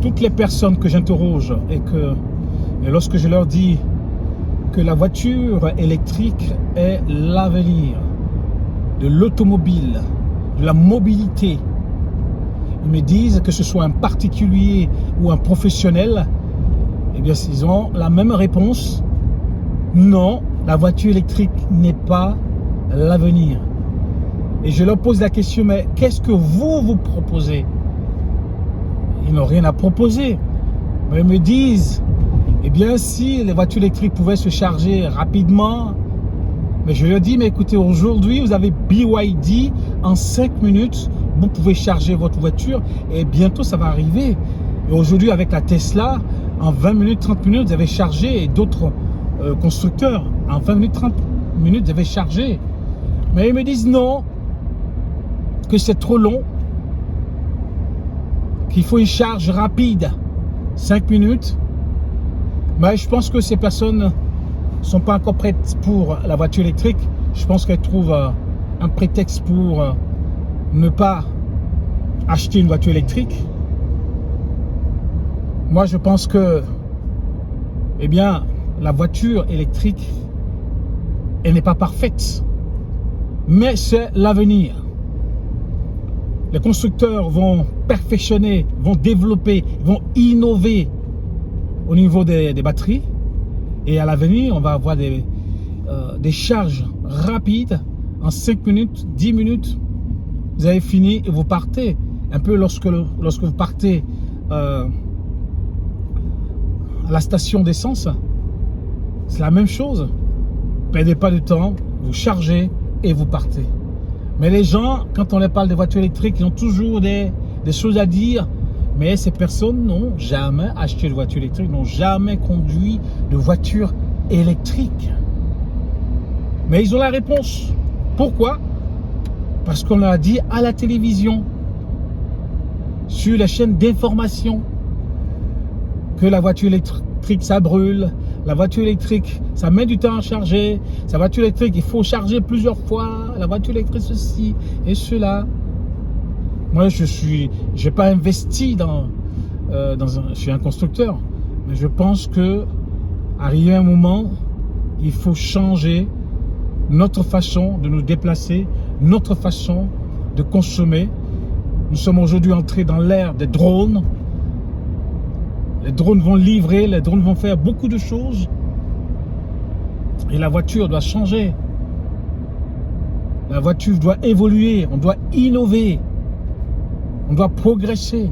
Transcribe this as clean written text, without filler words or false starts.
toutes les personnes que j'interroge et lorsque je leur dis que la voiture électrique est l'avenir de l'automobile, de la mobilité, ils me disent que ce soit un particulier ou un professionnel, eh bien ils ont la même réponse. Non, la voiture électrique n'est pas l'avenir. Et je leur pose la question, mais qu'est-ce que vous proposez? Ils n'ont rien à proposer. Mais ils me disent, eh bien si les voitures électriques pouvaient se charger rapidement, mais je leur dis, mais écoutez, aujourd'hui vous avez BYD, en 5 minutes, vous pouvez charger votre voiture et bientôt ça va arriver. Et aujourd'hui avec la Tesla, en 20 minutes, 30 minutes, vous avez chargé, et d'autres constructeurs, en 20 minutes, 30 minutes, vous avez chargé. Mais ils me disent non, que c'est trop long, qu'il faut une charge rapide, 5 minutes. Mais je pense que ces personnes ne sont pas encore prêtes pour la voiture électrique. Je pense qu'elles trouvent un prétexte pour ne pas acheter une voiture électrique. Moi, je pense que, eh bien, la voiture électrique, elle n'est pas parfaite, mais c'est l'avenir. Les constructeurs vont perfectionner, vont développer, vont innover au niveau des batteries. Et à l'avenir, on va avoir des charges rapides. En 5 minutes, 10 minutes, vous avez fini et vous partez. Un peu lorsque vous partez à la station d'essence, c'est la même chose. Ne perdez pas de temps, vous chargez et vous partez. Mais les gens, quand on leur parle de voitures électriques, ils ont toujours des choses à dire. Mais ces personnes n'ont jamais acheté de voiture électrique, n'ont jamais conduit de voiture électrique. Mais ils ont la réponse. Pourquoi? Parce qu'on leur a dit à la télévision, sur les chaînes d'information, que la voiture électrique, ça brûle. La voiture électrique, ça met du temps à charger. Sa voiture électrique, il faut charger plusieurs fois. La voiture électrique, ceci et cela. Moi, je n'ai pas investi chez un constructeur. Mais je pense que, arrivé un moment, il faut changer notre façon de nous déplacer, notre façon de consommer. Nous sommes aujourd'hui entrés dans l'ère des drones. Les drones vont livrer, les drones vont faire beaucoup de choses. Et la voiture doit changer. La voiture doit évoluer, on doit innover. On doit progresser.